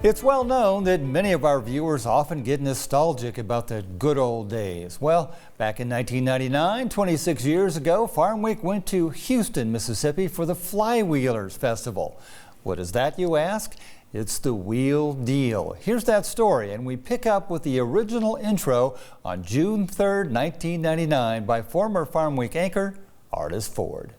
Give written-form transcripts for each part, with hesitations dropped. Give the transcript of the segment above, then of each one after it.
It's well known that many of our viewers often get nostalgic about the good old days. Well, back in 1999, 26 years ago, Farmweek went to Houston, Mississippi for the Flywheelers Festival. What is that, you ask? It's the wheel deal. Here's that story, and we pick up with the original intro on June 3rd, 1999 by former Farmweek anchor Artis Ford.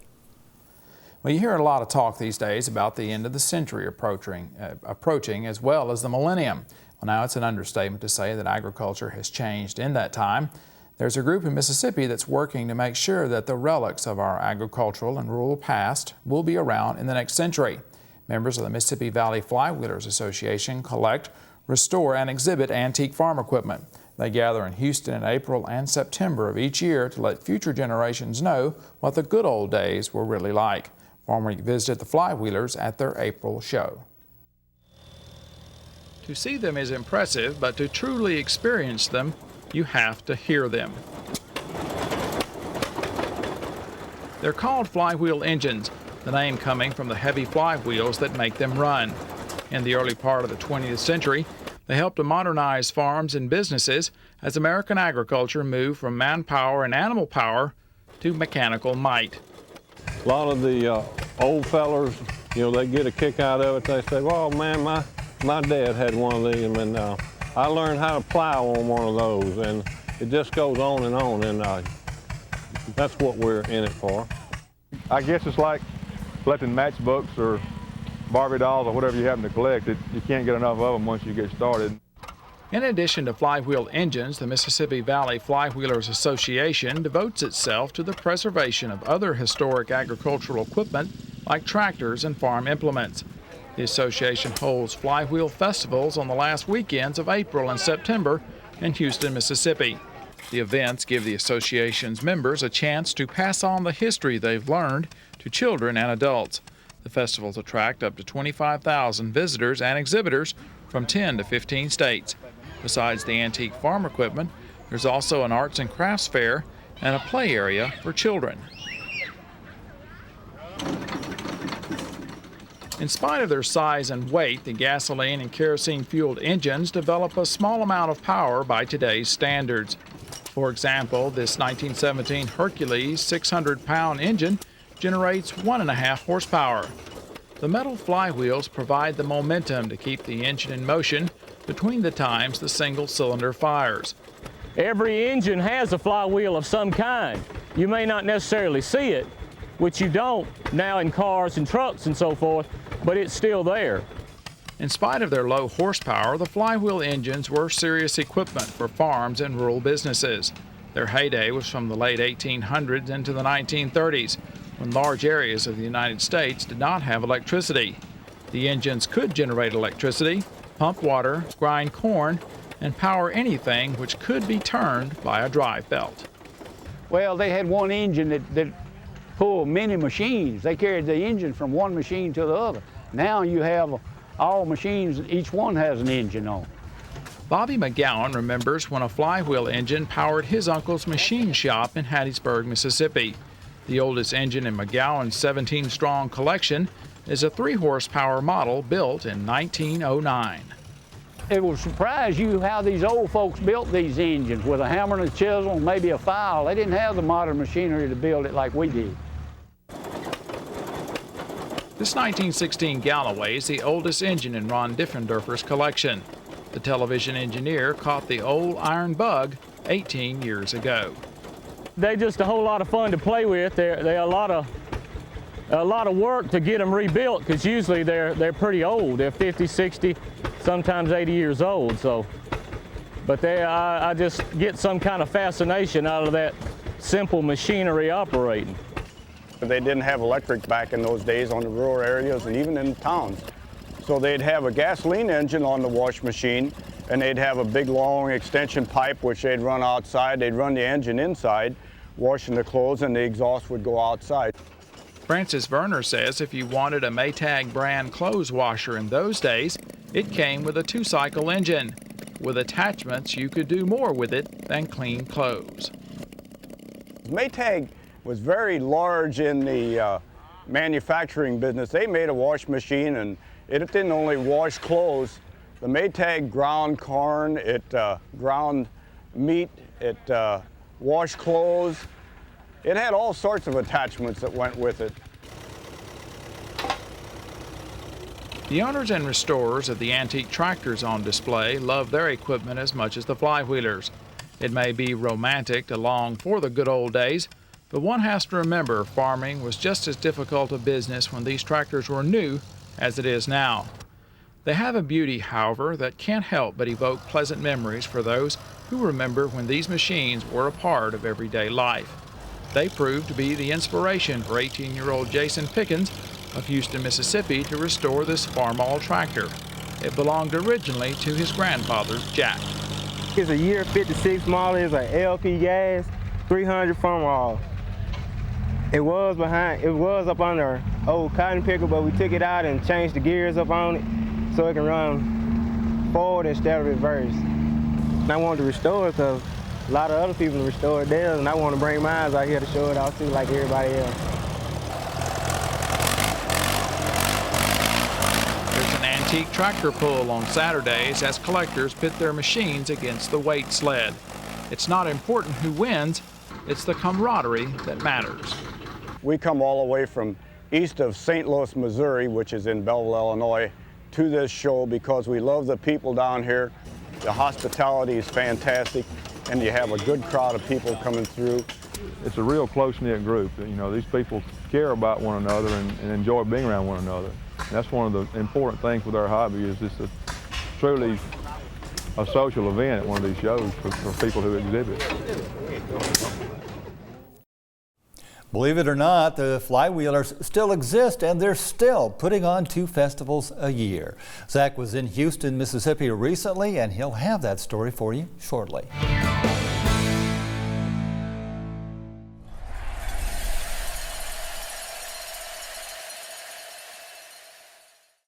Well, you hear a lot of talk these days about the end of the century approaching as well as the millennium. Well, now it's an understatement to say that agriculture has changed in that time. There's a group in Mississippi that's working to make sure that the relics of our agricultural and rural past will be around in the next century. Members of the Mississippi Valley Flywheelers Association collect, restore, and exhibit antique farm equipment. They gather in Houston in April and September of each year to let future generations know what the good old days were really like. Farmweek visited the Flywheelers at their April show. To see them is impressive, but to truly experience them, you have to hear them. They're called flywheel engines, the name coming from the heavy flywheels that make them run. In the early part of the 20th century, they helped to modernize farms and businesses as American agriculture moved from manpower and animal power to mechanical might. A lot of the old fellers, they get a kick out of it. They say, well, man, my dad had one of these, and I learned how to plow on one of those, and it just goes on, and that's what we're in it for. I guess it's like collecting matchbooks or Barbie dolls or whatever you happen to collect. You can't get enough of them once you get started. In addition to flywheel engines, the Mississippi Valley Flywheelers Association devotes itself to the preservation of other historic agricultural equipment like tractors and farm implements. The association holds flywheel festivals on the last weekends of April and September in Houston, Mississippi. The events give the association's members a chance to pass on the history they've learned to children and adults. The festivals attract up to 25,000 visitors and exhibitors from 10 to 15 states. Besides the antique farm equipment, there's also an arts and crafts fair and a play area for children. In spite of their size and weight, the gasoline and kerosene-fueled engines develop a small amount of power by today's standards. For example, this 1917 Hercules 600-pound engine generates 1.5 horsepower. The metal flywheels provide the momentum to keep the engine in motion between the times the single-cylinder fires. Every engine has a flywheel of some kind. You may not necessarily see it, which you don't now in cars and trucks and so forth, but it's still there. In spite of their low horsepower, the flywheel engines were serious equipment for farms and rural businesses. Their heyday was from the late 1800s into the 1930s, when large areas of the United States did not have electricity. The engines could generate electricity, pump water, grind corn, and power anything which could be turned by a drive belt. Well, they had one engine that pulled many machines. They carried the engine from one machine to the other. Now you have all machines, each one has an engine on. Bobby McGowan remembers when a flywheel engine powered his uncle's machine shop in Hattiesburg, Mississippi. The oldest engine in McGowan's 17-strong collection is a 3-horsepower model built in 1909. It will surprise you how these old folks built these engines with a hammer and a chisel and maybe a file. They didn't have the modern machinery to build it like we did. This 1916 Galloway is the oldest engine in Ron Diffenderfer's collection. The television engineer caught the old iron bug 18 years ago. They're just a whole lot of fun to play with. They're a lot of work to get them rebuilt because usually they're pretty old. They're 50, 60, sometimes 80 years old. But I just get some kind of fascination out of that simple machinery operating. They didn't have electric back in those days on the rural areas and even in towns. So they'd have a gasoline engine on the wash machine, and they'd have a big long extension pipe which they'd run outside. They'd run the engine inside, washing the clothes, and the exhaust would go outside. Francis Verner says if you wanted a Maytag brand clothes washer in those days, it came with a 2-cycle engine. With attachments, you could do more with it than clean clothes. Maytag was very large in the manufacturing business. They made a wash machine, and it didn't only wash clothes, The Maytag ground corn, it ground meat, it washed clothes. It had all sorts of attachments that went with it. The owners and restorers of the antique tractors on display love their equipment as much as the Flywheelers. It may be romantic to long for the good old days, but one has to remember farming was just as difficult a business when these tractors were new as it is now. They have a beauty, however, that can't help but evoke pleasant memories for those who remember when these machines were a part of everyday life. They proved to be the inspiration for 18-year-old Jason Pickens of Houston, Mississippi, to restore this Farmall tractor. It belonged originally to his grandfather, Jack. It's a year 56 model. It's an LP gas 300 Farmall. It was up on our old cotton picker, but we took it out and changed the gears up on it so it can run forward instead of reverse. And I wanted to restore it because a lot of other people restored theirs, and I want to bring mine out here to show it off too, like everybody else. There's an antique tractor pull on Saturdays as collectors pit their machines against the weight sled. It's not important who wins, it's the camaraderie that matters. We come all the way from east of St. Louis, Missouri, which is in Belleville, Illinois, to this show because we love the people down here. The hospitality is fantastic, and you have a good crowd of people coming through. It's a real close-knit group. You know, these people care about one another and enjoy being around one another. And that's one of the important things with our hobby is it's truly a social event at one of these shows for people who exhibit. Believe it or not, the Flywheelers still exist, and they're still putting on 2 festivals a year. Zach was in Houston, Mississippi recently, and he'll have that story for you shortly.